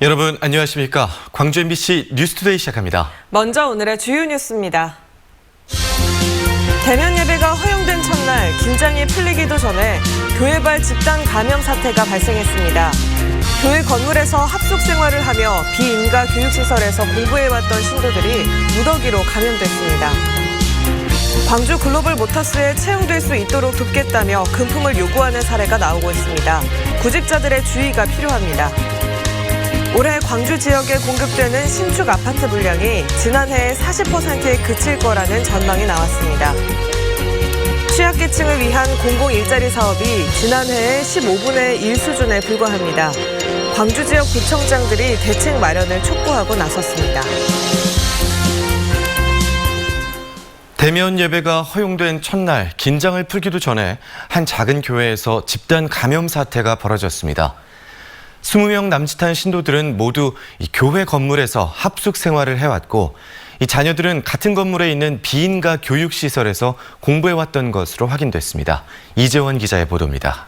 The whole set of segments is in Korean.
여러분 안녕하십니까? 광주 MBC 뉴스투데이 시작합니다. 먼저 오늘의 주요 뉴스입니다. 대면 예배가 허용된 첫날 긴장이 풀리기도 전에 교회발 집단 감염 사태가 발생했습니다. 교회 건물에서 합숙 생활을 하며 비인가 교육시설에서 공부해왔던 신도들이 무더기로 감염됐습니다. 광주 글로벌 모터스에 채용될 수 있도록 돕겠다며 금품을 요구하는 사례가 나오고 있습니다. 구직자들의 주의가 필요합니다. 올해 광주 지역에 공급되는 신축 아파트 물량이 지난해의 40%에 그칠 거라는 전망이 나왔습니다. 취약계층을 위한 공공일자리 사업이 지난해의 15분의 1 수준에 불과합니다. 광주 지역 구청장들이 대책 마련을 촉구하고 나섰습니다. 대면 예배가 허용된 첫날 긴장을 풀기도 전에 한 작은 교회에서 집단 감염 사태가 벌어졌습니다. 20명 남짓한 신도들은 모두 이 교회 건물에서 합숙 생활을 해왔고 이 자녀들은 같은 건물에 있는 비인가 교육시설에서 공부해왔던 것으로 확인됐습니다. 이재원 기자의 보도입니다.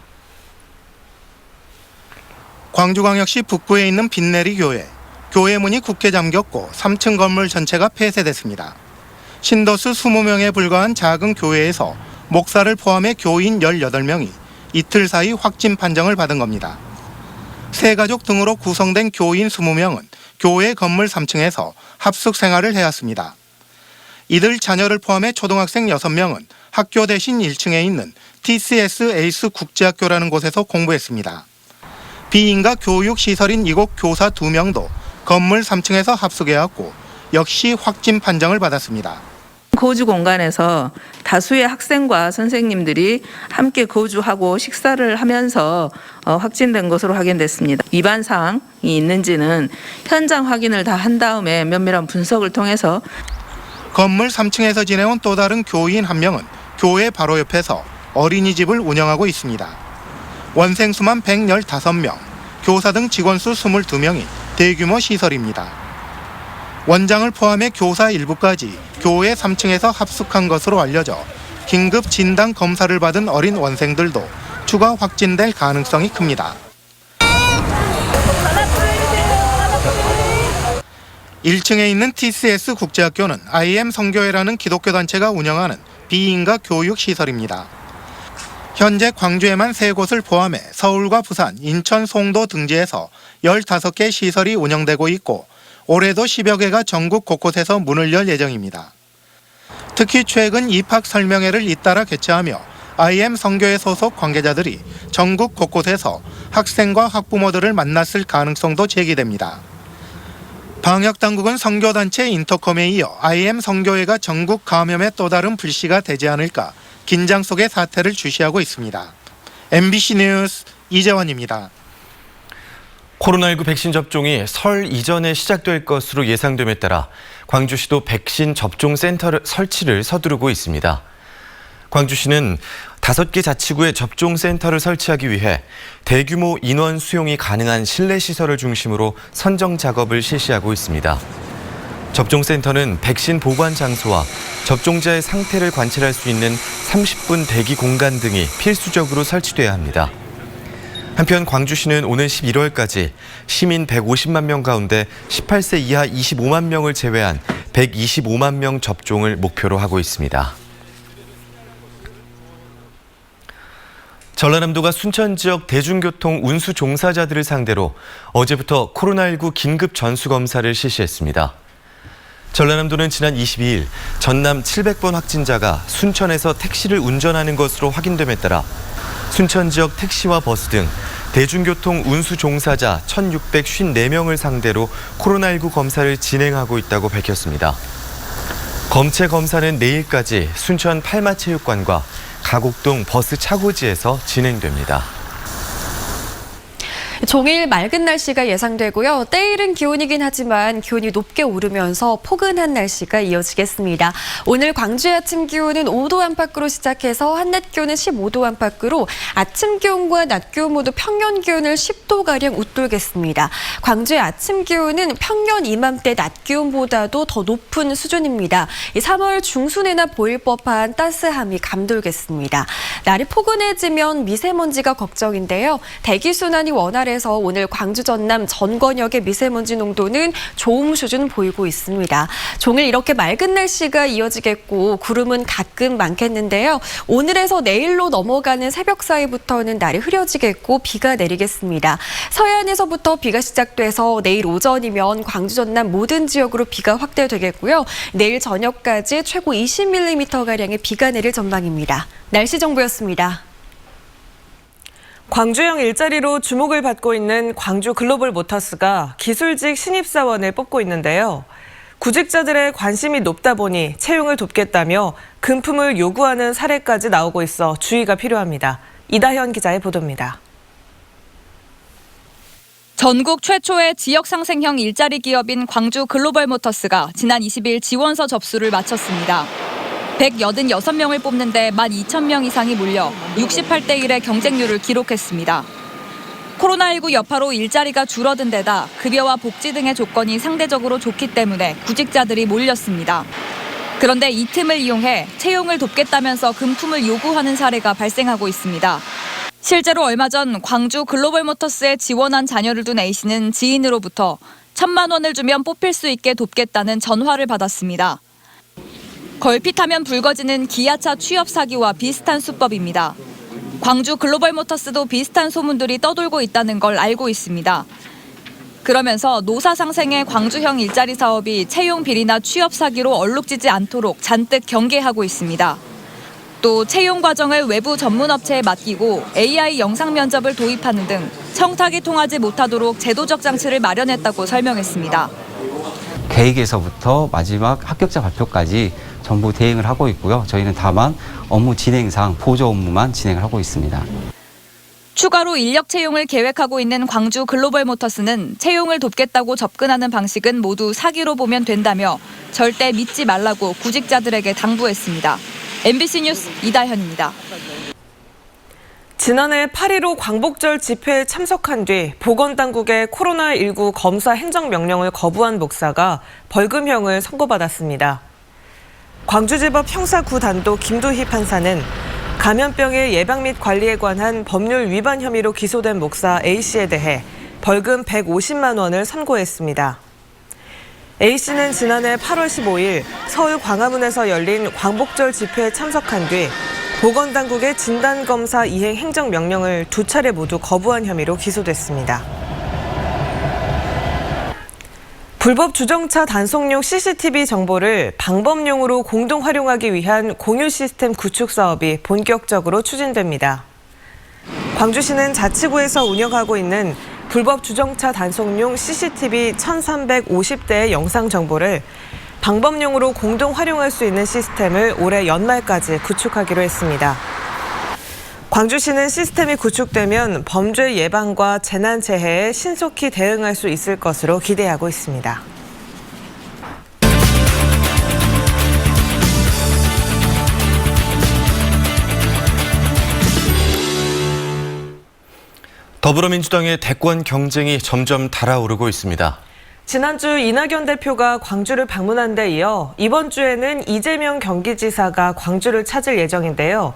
광주광역시 북구에 있는 빈내리 교회. 교회 문이 굳게 잠겼고 3층 건물 전체가 폐쇄됐습니다. 신도수 20명에 불과한 작은 교회에서 목사를 포함해 교인 18명이 이틀 사이 확진 판정을 받은 겁니다. 세 가족 등으로 구성된 교인 20명은 교회 건물 3층에서 합숙 생활을 해왔습니다. 이들 자녀를 포함해 초등학생 6명은 학교 대신 1층에 있는 TCS 에이스 국제학교라는 곳에서 공부했습니다. 비인가 교육시설인 이곳 교사 2명도 건물 3층에서 합숙해왔고 역시 확진 판정을 받았습니다. 거주 공간에서 다수의 학생과 선생님들이 함께 거주하고 식사를 하면서 확진된 것으로 확인됐습니다. 위반 사항이 있는지는 현장 확인을 다 한 다음에 면밀한 분석을 통해서 건물 3층에서 지내온 또 다른 교인 한 명은 교회 바로 옆에서 어린이집을 운영하고 있습니다. 원생 수만 115명, 교사 등 직원 수 22명이 대규모 시설입니다. 원장을 포함해 교사 일부까지 교회 3층에서 합숙한 것으로 알려져 긴급 진단 검사를 받은 어린 원생들도 추가 확진될 가능성이 큽니다. 1층에 있는 TCS 국제학교는 IM 성교회라는 기독교 단체가 운영하는 비인가 교육시설입니다. 현재 광주에만 3곳을 포함해 서울과 부산, 인천, 송도 등지에서 15개 시설이 운영되고 있고 올해도 10여 개가 전국 곳곳에서 문을 열 예정입니다. 특히 최근 입학 설명회를 잇따라 개최하며 IM 성교회 소속 관계자들이 전국 곳곳에서 학생과 학부모들을 만났을 가능성도 제기됩니다. 방역당국은 선교단체 인터컴에 이어 IM 성교회가 전국 감염의 또 다른 불씨가 되지 않을까 긴장 속의 사태를 주시하고 있습니다. MBC 뉴스 이재원입니다. 코로나19 백신 접종이 설 이전에 시작될 것으로 예상됨에 따라 광주시도 백신 접종 센터 설치를 서두르고 있습니다. 광주시는 5개 자치구에 접종 센터를 설치하기 위해 대규모 인원 수용이 가능한 실내 시설을 중심으로 선정 작업을 실시하고 있습니다. 접종 센터는 백신 보관 장소와 접종자의 상태를 관찰할 수 있는 30분 대기 공간 등이 필수적으로 설치돼야 합니다. 한편 광주시는 오는 11월까지 시민 150만 명 가운데 18세 이하 25만 명을 제외한 125만 명 접종을 목표로 하고 있습니다. 전라남도가 순천 지역 대중교통 운수 종사자들을 상대로 어제부터 코로나19 긴급 전수검사를 실시했습니다. 전라남도는 지난 22일 전남 700번 확진자가 순천에서 택시를 운전하는 것으로 확인됨에 따라 순천 지역 택시와 버스 등 대중교통 운수 종사자 1,654명을 상대로 코로나19 검사를 진행하고 있다고 밝혔습니다. 검체 검사는 내일까지 순천 팔마체육관과 가곡동 버스 차고지에서 진행됩니다. 종일 맑은 날씨가 예상되고요. 때이른 기온이긴 하지만 기온이 높게 오르면서 포근한 날씨가 이어지겠습니다. 오늘 광주의 아침 기온은 5도 안팎으로 시작해서 한낮 기온은 15도 안팎으로 아침 기온과 낮 기온 모두 평년 기온을 10도가량 웃돌겠습니다. 광주의 아침 기온은 평년 이맘때 낮 기온보다도 더 높은 수준입니다. 3월 중순에나 보일 법한 따스함이 감돌겠습니다. 날이 포근해지면 미세먼지가 걱정인데요. 대기순환이 원활 출발해서 오늘 광주 전남 전권역의 미세먼지 농도는 좋음 수준 보이고 있습니다. 종일 이렇게 맑은 날씨가 이어지겠고 구름은 가끔 많겠는데요. 오늘에서 내일로 넘어가는 새벽 사이부터는 날이 흐려지겠고 비가 내리겠습니다. 서해안에서부터 비가 시작돼서 내일 오전이면 광주 전남 모든 지역으로 비가 확대되겠고요. 내일 저녁까지 최고 20mm가량의 비가 내릴 전망입니다. 날씨 정보였습니다. 광주형 일자리로 주목을 받고 있는 광주 글로벌 모터스가 기술직 신입사원을 뽑고 있는데요. 구직자들의 관심이 높다 보니 채용을 돕겠다며 금품을 요구하는 사례까지 나오고 있어 주의가 필요합니다. 이다현 기자의 보도입니다. 전국 최초의 지역상생형 일자리 기업인 광주 글로벌 모터스가 지난 20일 지원서 접수를 마쳤습니다. 186명을 뽑는데 12,000명 이상이 몰려 68대 1의 경쟁률을 기록했습니다. 코로나19 여파로 일자리가 줄어든 데다 급여와 복지 등의 조건이 상대적으로 좋기 때문에 구직자들이 몰렸습니다. 그런데 이 틈을 이용해 채용을 돕겠다면서 금품을 요구하는 사례가 발생하고 있습니다. 실제로 얼마 전 광주 글로벌 모터스에 지원한 자녀를 둔 A씨는 지인으로부터 1,000만 원을 주면 뽑힐 수 있게 돕겠다는 전화를 받았습니다. 걸핏하면 불거지는 기아차 취업 사기와 비슷한 수법입니다. 광주 글로벌 모터스도 비슷한 소문들이 떠돌고 있다는 걸 알고 있습니다. 그러면서 노사상생의 광주형 일자리 사업이 채용 비리나 취업 사기로 얼룩지지 않도록 잔뜩 경계하고 있습니다. 또 채용 과정을 외부 전문업체에 맡기고 AI 영상 면접을 도입하는 등 청탁이 통하지 못하도록 제도적 장치를 마련했다고 설명했습니다. 계획에서부터 마지막 합격자 발표까지 전부 대행을 하고 있고요. 저희는 다만 업무 진행상 보조 업무만 진행을 하고 있습니다. 추가로 인력 채용을 계획하고 있는 광주 글로벌 모터스는 채용을 돕겠다고 접근하는 방식은 모두 사기로 보면 된다며 절대 믿지 말라고 구직자들에게 당부했습니다. MBC 뉴스 이다현입니다. 지난해 8.15 광복절 집회에 참석한 뒤 보건당국의 코로나19 검사 행정명령을 거부한 목사가 벌금형을 선고받았습니다. 광주지법 형사 9단도 김두희 판사는 감염병의 예방 및 관리에 관한 법률 위반 혐의로 기소된 목사 A씨에 대해 벌금 150만 원을 선고했습니다. A씨는 지난해 8월 15일 서울 광화문에서 열린 광복절 집회에 참석한 뒤 보건당국의 진단검사 이행 행정명령을 2차례 모두 거부한 혐의로 기소됐습니다. 불법 주정차 단속용 CCTV 정보를 방범용으로 공동 활용하기 위한 공유 시스템 구축 사업이 본격적으로 추진됩니다. 광주시는 자치구에서 운영하고 있는 불법 주정차 단속용 CCTV 1,350대의 영상 정보를 방범용으로 공동 활용할 수 있는 시스템을 올해 연말까지 구축하기로 했습니다. 광주시는 시스템이 구축되면 범죄 예방과 재난재해에 신속히 대응할 수 있을 것으로 기대하고 있습니다. 더불어민주당의 대권 경쟁이 점점 달아오르고 있습니다. 지난주 이낙연 대표가 광주를 방문한 데 이어 이번 주에는 이재명 경기지사가 광주를 찾을 예정인데요.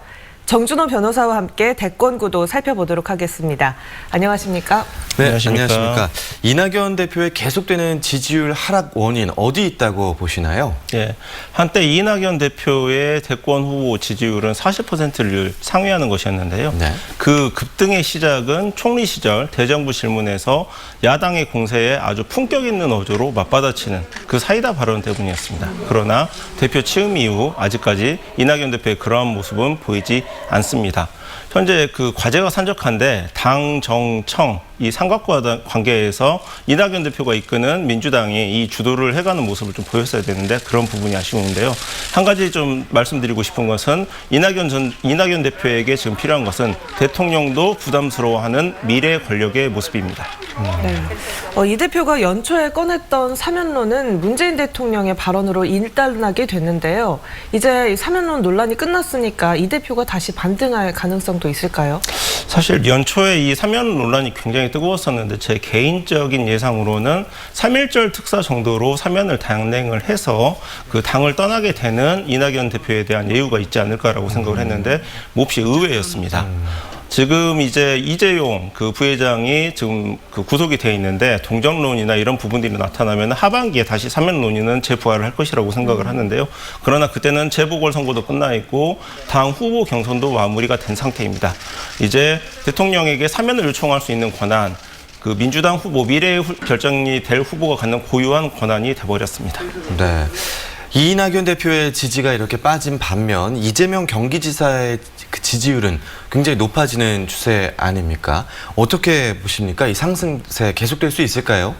정준호 변호사와 함께 대권 구도 살펴보도록 하겠습니다. 안녕하십니까? 네, 안녕하십니까. 이낙연 대표의 계속되는 지지율 하락 원인 어디 있다고 보시나요? 예, 한때 이낙연 대표의 대권 후보 지지율은 40%를 상회하는 것이었는데요. 네. 그 급등의 시작은 총리 시절 대정부 질문에서 야당의 공세에 아주 품격 있는 어조로 맞받아치는 그 사이다 발언 때문이었습니다. 그러나 대표 취임 이후 아직까지 이낙연 대표의 그러한 모습은 보이지 않습니다. 현재 그 과제가 산적한데 당, 정, 청 이 삼각관계에서 이낙연 대표가 이끄는 민주당이 이 주도를 해가는 모습을 좀 보였어야 되는데 그런 부분이 아쉬운데요. 한 가지 좀 말씀드리고 싶은 것은 이낙연 대표에게 지금 필요한 것은 대통령도 부담스러워하는 미래 권력의 모습입니다. 네. 이 대표가 연초에 꺼냈던 사면론은 문재인 대통령의 발언으로 일단락이 됐는데요. 이제 사면론 논란이 끝났으니까 이 대표가 다시 반등할 가능성도 있을까요? 사실 연초에 이 사면 논란이 굉장히 뜨거웠었는데 제 개인적인 예상으로는 3.1절 특사 정도로 사면을 단행을 해서 그 당을 떠나게 되는 이낙연 대표에 대한 예우가 있지 않을까라고 생각을 했는데 몹시 의외였습니다. 지금 이제 이재용 그 부회장이 지금 그 구속이 돼 있는데 동정론이나 이런 부분들이 나타나면 하반기에 다시 사면 논의는 재부활을 할 것이라고 생각을 하는데요. 그러나 그때는 재보궐선거도 끝나 있고 당 후보 경선도 마무리가 된 상태입니다. 이제 대통령에게 사면을 요청할 수 있는 권한, 그 민주당 후보 미래의 결정이 될 후보가 갖는 고유한 권한이 돼버렸습니다. 네. 이낙연 대표의 지지가 이렇게 빠진 반면 이재명 경기지사의 그 지지율은 굉장히 높아지는 추세 아닙니까? 어떻게 보십니까? 이 상승세 계속될 수 있을까요?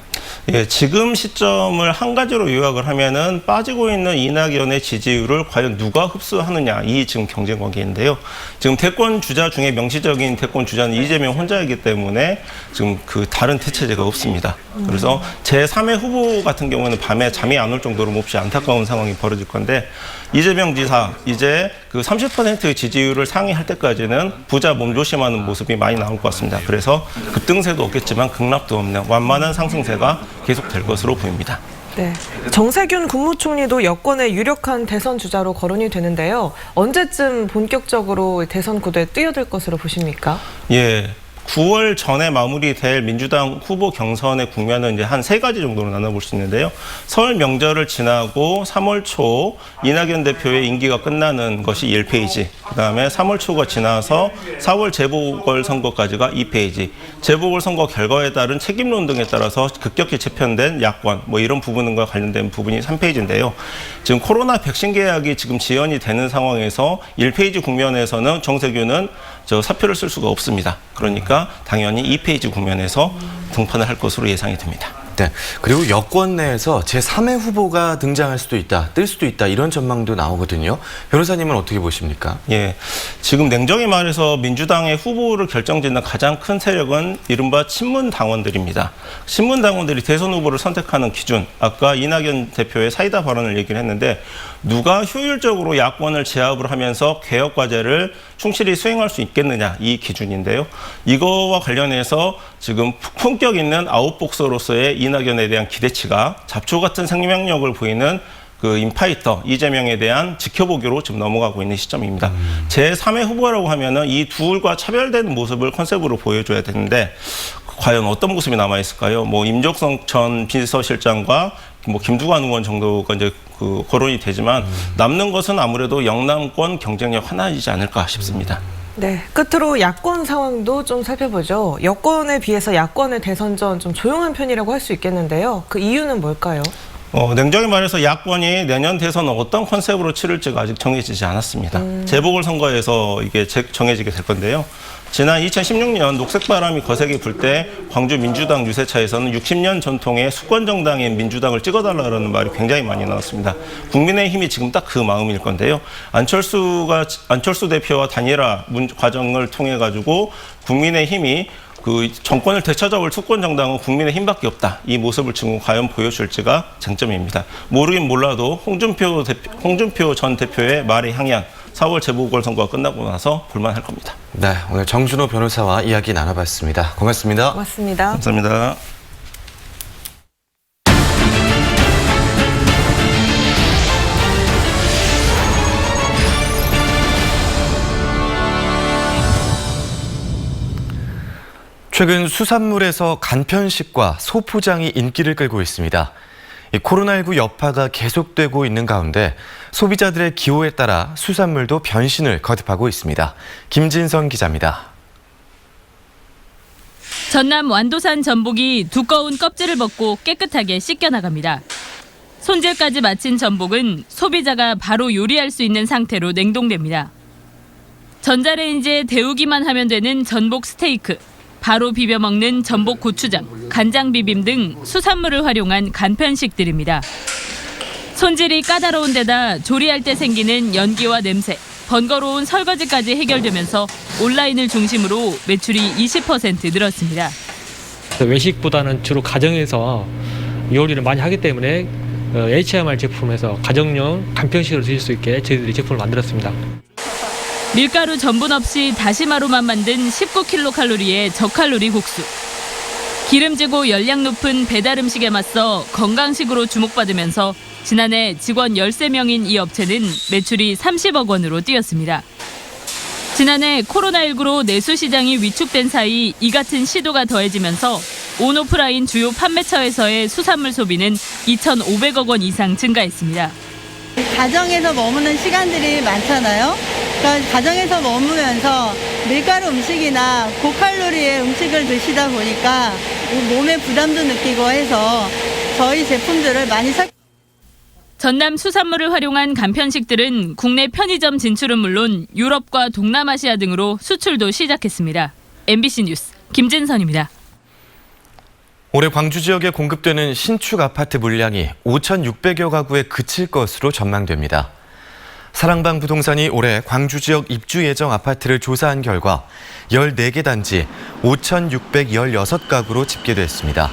예, 지금 시점을 한 가지로 요약을 하면은 빠지고 있는 이낙연의 지지율을 과연 누가 흡수하느냐, 이 지금 경쟁 관계인데요. 지금 대권 주자 중에 명시적인 대권 주자는 이재명 혼자이기 때문에 지금 그 다른 대체제가 없습니다. 그래서 제3의 후보 같은 경우는 밤에 잠이 안 올 정도로 몹시 안타까운 상황이 벌어질 건데, 이재명 지사 이제 그 30%의 지지율을 상회할 때까지는 부자 몸조심하는 모습이 많이 나올 것 같습니다. 그래서 급등세도 없겠지만 급락도 없는 완만한 상승세가 계속될 것으로 보입니다. 네. 정세균 국무총리도 여권의 유력한 대선 주자로 거론이 되는데요. 언제쯤 본격적으로 대선 구도에 뛰어들 것으로 보십니까? 예. 9월 전에 마무리될 민주당 후보 경선의 국면은 이제 한 3가지 정도로 나눠볼 수 있는데요. 설 명절을 지나고 3월 초 이낙연 대표의 임기가 끝나는 것이 1페이지, 그다음에 3월 초가 지나서 4월 재보궐선거까지가 2페이지, 재보궐선거 결과에 따른 책임론 등에 따라서 급격히 재편된 야권, 뭐 이런 부분과 관련된 부분이 3페이지인데요. 지금 코로나 백신 계약이 지금 지연이 되는 상황에서 1페이지 국면에서는 정세균은 사표를 쓸 수가 없습니다. 그러니까 당연히 2페이지 국면에서 등판을 할 것으로 예상이 됩니다. 네. 그리고 여권 내에서 제3의 후보가 등장할 수도 있다, 뜰 수도 있다, 이런 전망도 나오거든요. 변호사님은 어떻게 보십니까? 예. 지금 냉정히 말해서 민주당의 후보를 결정짓는 가장 큰 세력은 이른바 친문당원들입니다. 친문당원들이 대선 후보를 선택하는 기준, 아까 이낙연 대표의 사이다 발언을 얘기를 했는데, 누가 효율적으로 야권을 제압을 하면서 개혁 과제를 충실히 수행할 수 있겠느냐, 이 기준인데요. 이거와 관련해서 지금 품격 있는 아웃복서로서의 이낙연에 대한 기대치가 잡초 같은 생명력을 보이는 그 인파이터 이재명에 대한 지켜보기로 지금 넘어가고 있는 시점입니다. 제3의 후보라고 하면은 이 둘과 차별되는 모습을 컨셉으로 보여줘야 되는데, 과연 어떤 모습이 남아 있을까요? 뭐 임종석 전 비서실장과 뭐 김두관 의원 정도가 이제 그 거론이 되지만 남는 것은 아무래도 영남권 경쟁력 하나이지 않을까 싶습니다. 네, 끝으로 야권 상황도 좀 살펴보죠. 여권에 비해서 야권의 대선전 좀 조용한 편이라고 할 수 있겠는데요. 그 이유는 뭘까요? 냉정히 말해서 야권이 내년 대선은 어떤 컨셉으로 치를지가 아직 정해지지 않았습니다. 재보궐선거에서 이게 정해지게 될 건데요. 지난 2016년 녹색바람이 거세게 불 때 광주 민주당 유세차에서는 60년 전통의 수권정당인 민주당을 찍어달라는 말이 굉장히 많이 나왔습니다. 국민의힘이 지금 딱 그 마음일 건데요. 안철수 대표와 단일화 과정을 통해 가지고 국민의힘이 그 정권을 되찾아올 수권 정당은 국민의힘밖에 없다. 이 모습을 지금 과연 보여줄지가 쟁점입니다. 모르긴 몰라도 홍준표 전 대표의 말의 향연, 4월 재보궐선거가 끝나고 나서 볼만할 겁니다. 네, 오늘 정준호 변호사와 이야기 나눠봤습니다. 고맙습니다. 고맙습니다. 감사합니다. 최근 수산물에서 간편식과 소포장이 인기를 끌고 있습니다. 코로나19 여파가 계속되고 있는 가운데 소비자들의 기호에 따라 수산물도 변신을 거듭하고 있습니다. 김진성 기자입니다. 전남 완도산 전복이 두꺼운 껍질을 벗고 깨끗하게 씻겨나갑니다. 손질까지 마친 전복은 소비자가 바로 요리할 수 있는 상태로 냉동됩니다. 전자레인지에 데우기만 하면 되는 전복 스테이크, 바로 비벼 먹는 전복 고추장, 간장 비빔 등 수산물을 활용한 간편식들입니다. 손질이 까다로운 데다 조리할 때 생기는 연기와 냄새, 번거로운 설거지까지 해결되면서 온라인을 중심으로 매출이 20% 늘었습니다. 외식보다는 주로 가정에서 요리를 많이 하기 때문에 HMR 제품에서 가정용 간편식으로 드실 수 있게 저희들이 제품을 만들었습니다. 밀가루 전분 없이 다시마로만 만든 19kcal의 저칼로리 국수. 기름지고 열량 높은 배달 음식에 맞서 건강식으로 주목받으면서 지난해 직원 13명인 이 업체는 매출이 30억 원으로 뛰었습니다. 지난해 코로나19로 내수 시장이 위축된 사이 이 같은 시도가 더해지면서 온오프라인 주요 판매처에서의 수산물 소비는 2,500억 원 이상 증가했습니다. 가정에서 머무는 시간들이 많잖아요. 그러니까 가정에서 머무면서 밀가루 음식이나 고칼로리의 음식을 드시다 보니까 몸에 부담도 느끼고 해서 저희 제품들을 많이 전남 수산물을 활용한 간편식들은 국내 편의점 진출은 물론 유럽과 동남아시아 등으로 수출도 시작했습니다. MBC 뉴스 김진선입니다. 올해 광주 지역에 공급되는 신축 아파트 물량이 5,600여 가구에 그칠 것으로 전망됩니다. 사랑방 부동산이 올해 광주 지역 입주 예정 아파트를 조사한 결과 14개 단지 5,616가구로 집계됐습니다.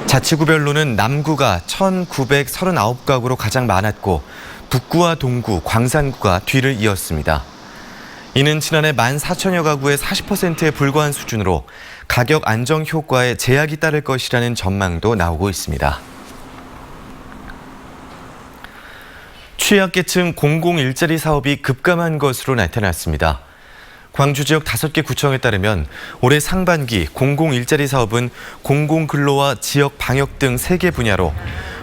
자치구별로는 남구가 1,939가구로 가장 많았고 북구와 동구, 광산구가 뒤를 이었습니다. 이는 지난해 14,000여 가구의 40%에 불과한 수준으로 가격 안정 효과에 제약이 따를 것이라는 전망도 나오고 있습니다. 취약계층 공공일자리 사업이 급감한 것으로 나타났습니다. 광주 지역 5개 구청에 따르면 올해 상반기 공공일자리 사업은 공공근로와 지역 방역 등 3개 분야로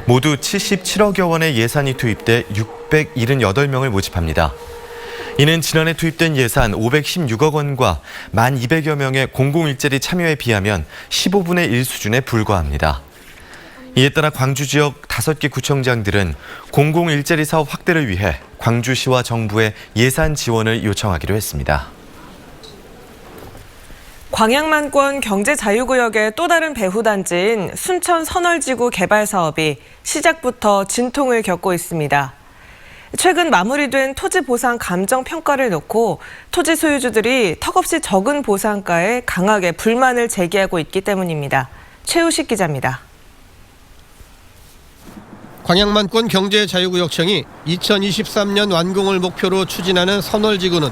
모두 77억여 원의 예산이 투입돼 678명을 모집합니다. 이는 지난해 투입된 예산 516억 원과 1,200여 명의 공공일자리 참여에 비하면 15분의 1 수준에 불과합니다. 이에 따라 광주 지역 5개 구청장들은 공공일자리 사업 확대를 위해 광주시와 정부에 예산 지원을 요청하기로 했습니다. 광양만권 경제자유구역의 또 다른 배후단지인 순천 선월지구 개발 사업이 시작부터 진통을 겪고 있습니다. 최근 마무리된 토지 보상 감정 평가를 놓고 토지 소유주들이 턱없이 적은 보상가에 강하게 불만을 제기하고 있기 때문입니다. 최우식 기자입니다. 광양만권 경제자유구역청이 2023년 완공을 목표로 추진하는 선월지구는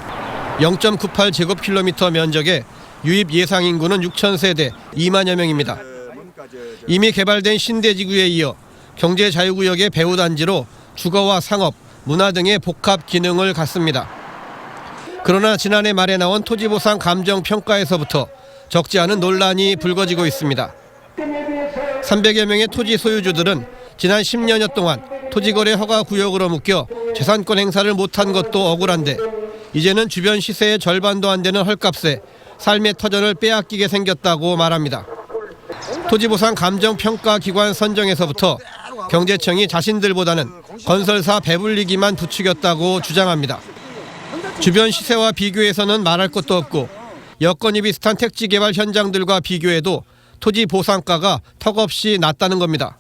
0.98제곱킬로미터 면적에 유입 예상 인구는 6,000세대 2만여 명입니다. 이미 개발된 신대지구에 이어 경제자유구역의 배후단지로 주거와 상업, 문화 등의 복합 기능을 갖습니다. 그러나 지난해 말에 나온 토지보상 감정평가에서부터 적지 않은 논란이 불거지고 있습니다. 300여 명의 토지 소유주들은 지난 10여여 동안 토지거래 허가 구역으로 묶여 재산권 행사를 못한 것도 억울한데 이제는 주변 시세의 절반도 안 되는 헐값에 삶의 터전을 빼앗기게 생겼다고 말합니다. 토지보상 감정평가 기관 선정에서부터 경제청이 자신들보다는 건설사 배불리기만 부추겼다고 주장합니다. 주변 시세와 비교해서는 말할 것도 없고 여건이 비슷한 택지 개발 현장들과 비교해도 토지 보상가가 턱없이 낮다는 겁니다.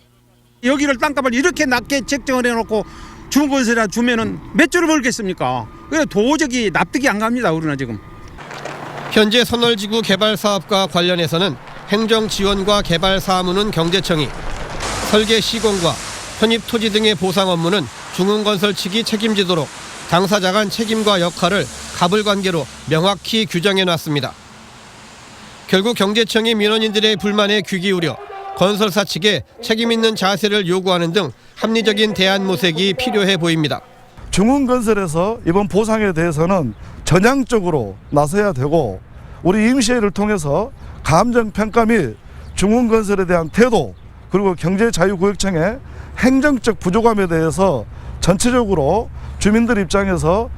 여기를 땅값을 이렇게 낮게 책정을 해놓고 중건설에 주면은 몇 조를 벌겠습니까? 그래 도저히 납득이 안 갑니다. 우리는 지금. 현재 선월지구 개발 사업과 관련해서는 행정 지원과 개발 사무는 경제청이, 설계 시공과 편입 토지 등의 보상 업무는 중흥건설 측이 책임지도록 당사자 간 책임과 역할을 가불관계로 명확히 규정해 놨습니다. 결국 경제청이 민원인들의 불만에 귀 기울여 건설사 측에 책임 있는 자세를 요구하는 등 합리적인 대안 모색이 필요해 보입니다. 중흥건설에서 이번 보상에 대해서는 전향적으로 나서야 되고 우리 임시회를 통해서 감정평가 및 중흥건설에 대한 태도 그리고 경제자유구역청의 행정적 부족함에 대해서 전체적으로 주민들 입장에서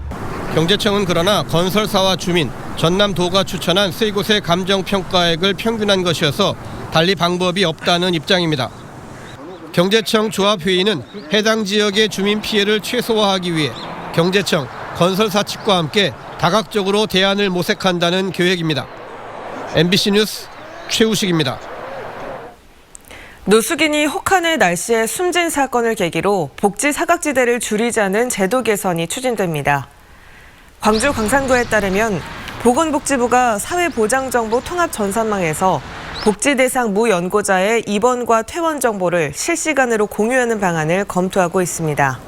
경제청은 그러나 건설사와 주민, 전남도가 추천한 3곳의 감정평가액을 평균한 것이어서 달리 방법이 없다는 입장입니다. 경제청 조합회의는 해당 지역의 주민 피해를 최소화하기 위해 경제청, 건설사 측과 함께 다각적으로 대안을 모색한다는 계획입니다. MBC 뉴스 최우식입니다. 노숙인이 혹한의 날씨에 숨진 사건을 계기로 복지 사각지대를 줄이자는 제도 개선이 추진됩니다. 광주 광산구에 따르면 보건복지부가 사회보장정보 통합전산망에서 복지 대상 무연고자의 입원과 퇴원 정보를 실시간으로 공유하는 방안을 검토하고 있습니다.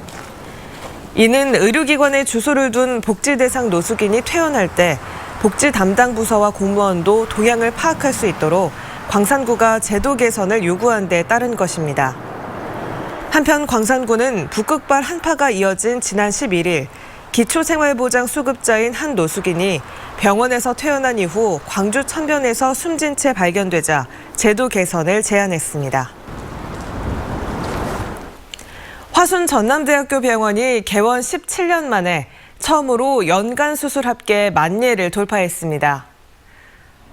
이는 의료기관에 주소를 둔 복지 대상 노숙인이 퇴원할 때 복지 담당 부서와 공무원도 동향을 파악할 수 있도록 광산구가 제도 개선을 요구한 데 따른 것입니다. 한편 광산구는 북극발 한파가 이어진 지난 11일 기초생활보장 수급자인 한 노숙인이 병원에서 퇴원한 이후 광주 천변에서 숨진 채 발견되자 제도 개선을 제안했습니다. 화순 전남대학교 병원이 개원 17년 만에 처음으로 연간 수술 합계 10,000예를 돌파했습니다.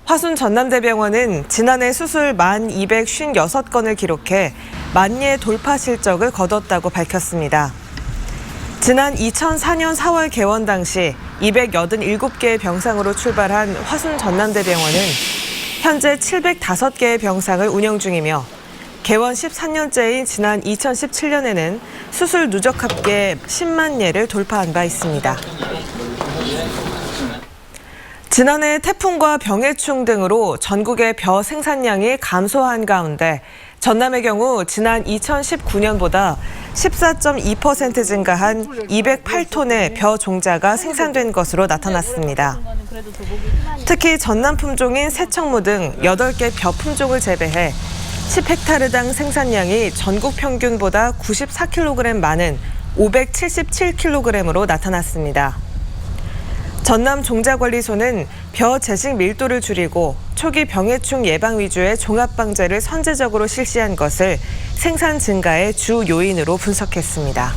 화순 전남대병원은 지난해 수술 1,256건을 기록해 10,000예 돌파 실적을 거뒀다고 밝혔습니다. 지난 2004년 4월 개원 당시 287개의 병상으로 출발한 화순 전남대병원은 현재 705개의 병상을 운영 중이며 개원 14년째인 지난 2017년에는 수술 누적 합계 10만 예를 돌파한 바 있습니다. 지난해 태풍과 병해충 등으로 전국의 벼 생산량이 감소한 가운데 전남의 경우 지난 2019년보다 14.2% 증가한 208톤의 벼 종자가 생산된 것으로 나타났습니다. 특히 전남 품종인 새청무 등 8개 벼 품종을 재배해 10헥타르당 생산량이 전국 평균보다 94kg 많은 577kg으로 나타났습니다. 전남 종자관리소는 벼 재식 밀도를 줄이고 초기 병해충 예방 위주의 종합방제를 선제적으로 실시한 것을 생산 증가의 주 요인으로 분석했습니다.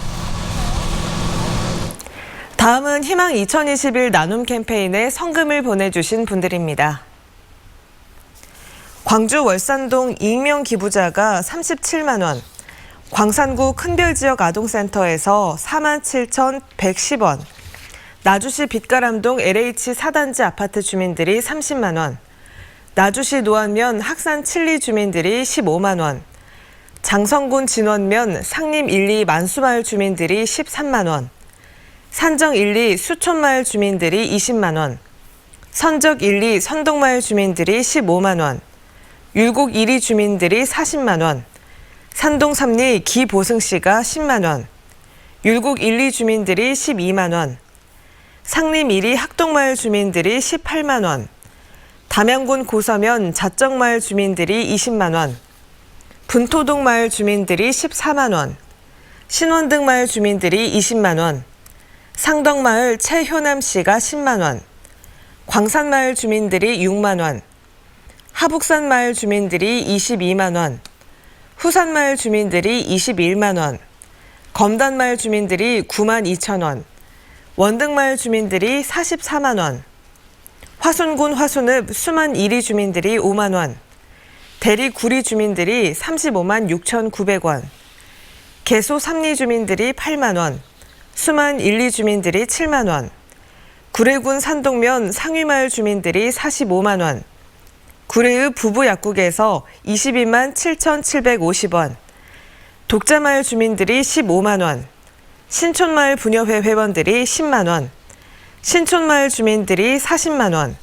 다음은 희망 2021 나눔 캠페인에 성금을 보내주신 분들입니다. 광주 월산동 익명 기부자가 37만 원, 광산구 큰별지역 아동센터에서 47,110원, 나주시 빛가람동 LH 4단지 아파트 주민들이 30만 원, 나주시 노안면 학산 7리 주민들이 15만 원, 장성군 진원면 상림 1, 2 만수마을 주민들이 13만 원, 산정 1, 2 수촌마을 주민들이 20만 원, 선적 1, 2 선동마을 주민들이 15만 원, 율곡 1위 주민들이 40만 원, 산동 3리 기보승씨가 10만 원, 율곡 1, 2 주민들이 12만 원, 상림 1위 학동마을 주민들이 18만 원, 담양군 고서면 자정마을 주민들이 20만 원, 분토동 마을 주민들이 14만 원, 신원등 마을 주민들이 20만 원, 상덕마을 최효남씨가 10만 원, 광산마을 주민들이 6만 원, 하북산마을 주민들이 22만 원, 후산마을 주민들이 21만 원, 검단마을 주민들이 9만 2천 원, 원등마을 주민들이 44만 원, 화순군 화순읍 수만 1위 주민들이 5만 원, 대리 9리 주민들이 35만 6,900원, 개소 3리 주민들이 8만 원, 수만 1, 2 주민들이 7만 원, 구례군 산동면 상위마을 주민들이 45만 원, 구례읍 부부약국에서 22만 7,750원, 독자마을 주민들이 15만 원, 신촌마을 부녀회 회원들이 10만 원, 신촌마을 주민들이 40만 원,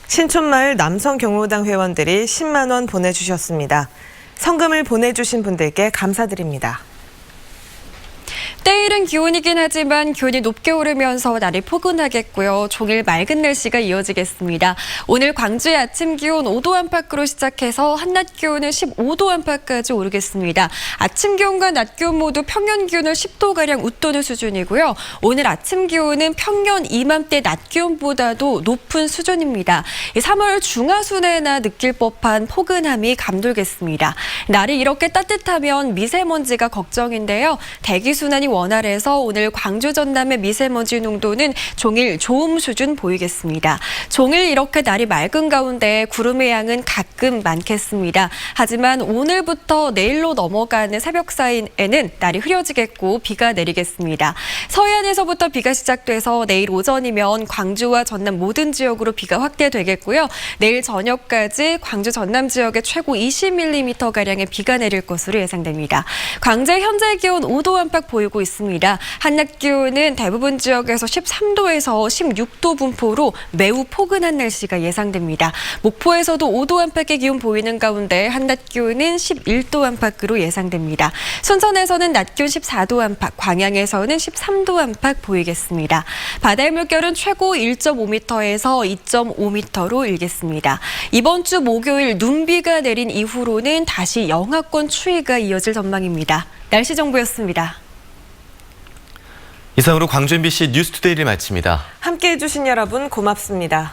신촌마을 남성경로당 회원들이 10만 원 보내주셨습니다. 성금을 보내주신 분들께 감사드립니다. 때이른 기온이긴 하지만 기온이 높게 오르면서 날이 포근하겠고요. 종일 맑은 날씨가 이어지겠습니다. 오늘 광주의 아침 기온 5도 안팎으로 시작해서 한낮 기온은 15도 안팎까지 오르겠습니다. 아침 기온과 낮 기온 모두 평년 기온을 10도가량 웃도는 수준이고요. 오늘 아침 기온은 평년 이맘때 낮 기온보다도 높은 수준입니다. 3월 중하순에나 느낄 법한 포근함이 감돌겠습니다. 날이 이렇게 따뜻하면 미세먼지가 걱정인데요. 대기순환이 원활해서 오늘 광주 전남의 미세먼지 농도는 종일 좋음 수준 보이겠습니다. 종일 이렇게 날이 맑은 가운데 구름의 양은 가끔 많겠습니다. 하지만 오늘부터 내일로 넘어가는 새벽 사이에는 날이 흐려지겠고 비가 내리겠습니다. 서해안에서부터 비가 시작돼서 내일 오전이면 광주와 전남 모든 지역으로 비가 확대되겠고요. 내일 저녁까지 광주 전남 지역에 최고 20mm가량의 비가 내릴 것으로 예상됩니다. 광주의 현재 기온 5도 안팎 보이고 있습니다. 한낮 기온은 대부분 지역에서 13도에서 16도 분포로 매우 포근한 날씨가 예상됩니다. 목포에서도 5도 안팎의 기온 보이는 가운데 한낮 기온은 11도 안팎으로 예상됩니다. 순천에서는 낮 기온 14도 안팎, 광양에서는 13도 안팎 보이겠습니다. 바다의 물결은 최고 1.5m에서 2.5m로 일겠습니다. 이번 주 목요일 눈비가 내린 이후로는 다시 영하권 추위가 이어질 전망입니다. 날씨 정보였습니다. 이상으로 광주 MBC 뉴스투데이를 마칩니다. 함께해 주신 여러분 고맙습니다.